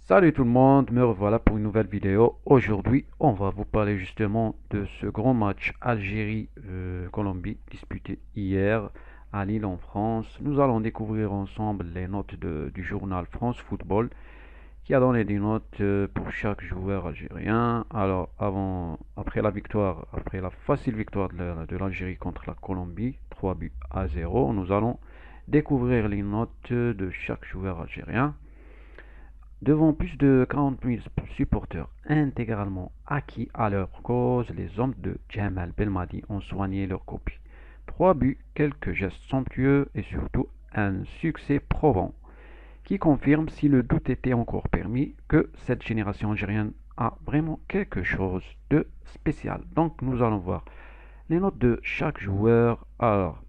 Salut tout le monde, me revoilà pour une nouvelle vidéo. Aujourd'hui, on va vous parler justement de ce grand match Algérie-Colombie disputé hier à Lille en France. Nous allons découvrir ensemble les notes du journal France Football qui a donné des notes pour chaque joueur algérien. Alors, après la victoire, après la facile victoire de l'Algérie contre la Colombie, 3 buts à 0, nous allons découvrir les notes de chaque joueur algérien. Devant plus de 40 000 supporters intégralement acquis à leur cause, les hommes de Djemal Belmadi ont soigné leur copie. 3 buts, quelques gestes somptueux et surtout un succès probant qui confirme, si le doute était encore permis, que cette génération algérienne a vraiment quelque chose de spécial. Donc nous allons voir les notes de chaque joueur. Alors,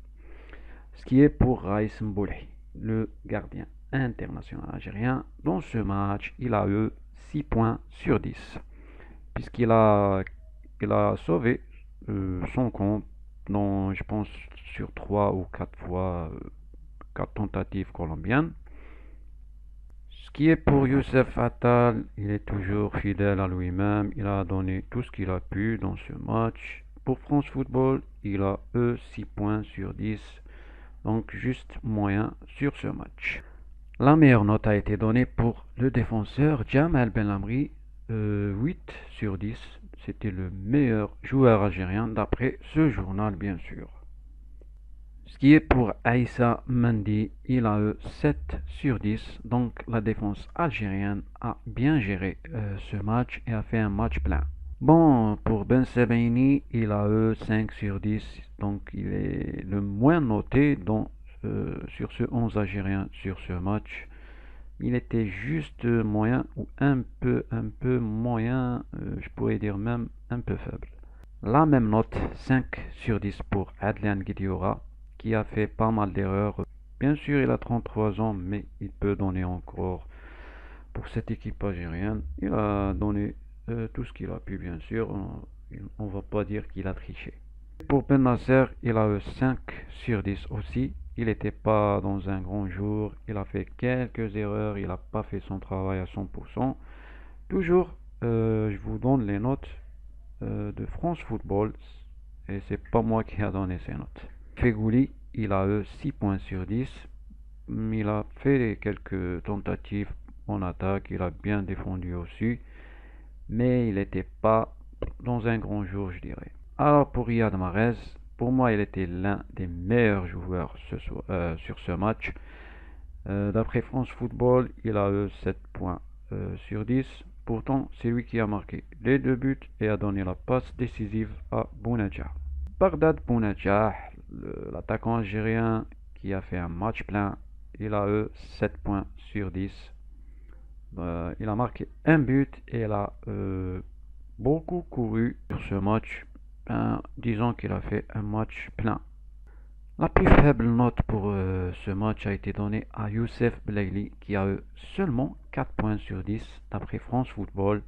ce qui est pour Raïs Mboulay, le gardien international algérien. Dans ce match, il a eu 6 points sur 10, puisqu'il a sauvé son compte dans, je pense, sur 3 ou 4 fois, 4 tentatives colombiennes. Ce qui est pour Youssef Attal, il est toujours fidèle à lui-même. Il a donné tout ce qu'il a pu dans ce match. Pour France Football, il a eu 6 points sur 10. Donc juste moyen sur ce match. La meilleure note a été donnée pour le défenseur Djemal Benlamri, 8 sur 10. C'était le meilleur joueur algérien d'après ce journal bien sûr. Ce qui est pour Aïssa Mendy, il a eu 7 sur 10. Donc la défense algérienne a bien géré ce match et a fait un match plein. Bon, pour Ben Sebaini, il a eu 5 sur 10, donc il est le moins noté sur ce 11 algérien sur ce match. Il était juste moyen ou un peu moyen, je pourrais dire même un peu faible. La même note, 5 sur 10 pour Adlian Guedioura, qui a fait pas mal d'erreurs. Bien sûr, il a 33 ans, mais il peut donner encore pour cette équipe algérienne. Il a donné tout ce qu'il a pu, bien sûr. On ne va pas dire qu'il a triché. Pour Ben Nasser, il a eu 5 sur 10 aussi. Il n'était pas dans un grand jour. Il a fait quelques erreurs. Il n'a pas fait son travail à 100%. Toujours, je vous donne les notes de France Football. Et c'est pas moi qui a donné ces notes. Fegouli, il a eu 6 points sur 10. Il a fait quelques tentatives en attaque. Il a bien défendu aussi. Mais il n'était pas dans un grand jour, je dirais. Alors pour Riyad Mahrez, pour moi, il était l'un des meilleurs joueurs sur ce match. D'après France Football, il a eu 7 points sur 10. Pourtant, c'est lui qui a marqué les 2 buts et a donné la passe décisive à Bounedjah. Bagdad Bounedjah, l'attaquant algérien qui a fait un match plein, il a eu 7 points sur 10. Il a marqué un but et il a beaucoup couru sur ce match. Disons qu'il a fait un match plein. La plus faible note pour ce match a été donnée à Youssef Belaili qui a eu seulement 4 points sur 10 d'après France Football.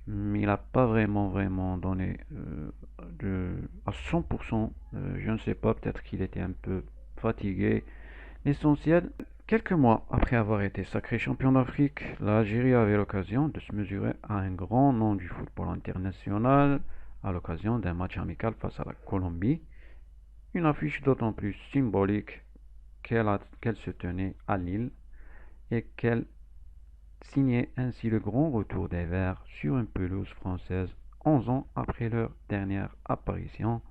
Il n'a pas vraiment donné à 100%. Je ne sais pas, peut-être qu'il était un peu fatigué. L'essentiel, quelques mois après avoir été sacré champion d'Afrique, l'Algérie avait l'occasion de se mesurer à un grand nom du football international à l'occasion d'un match amical face à la Colombie. Une affiche d'autant plus symbolique qu'elle se tenait à Lille et qu'elle signait ainsi le grand retour des Verts sur une pelouse française 11 ans après leur dernière apparition.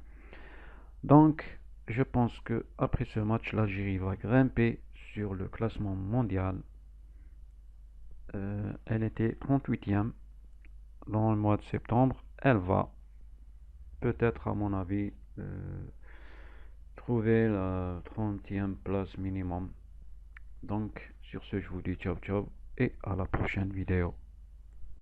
Donc, je pense que après ce match, l'Algérie va grimper sur le classement mondial. Elle était 38e dans le mois de septembre. Elle va peut-être, à mon avis, trouver la 30e place minimum. Donc, sur ce, je vous dis ciao ciao et à la prochaine vidéo.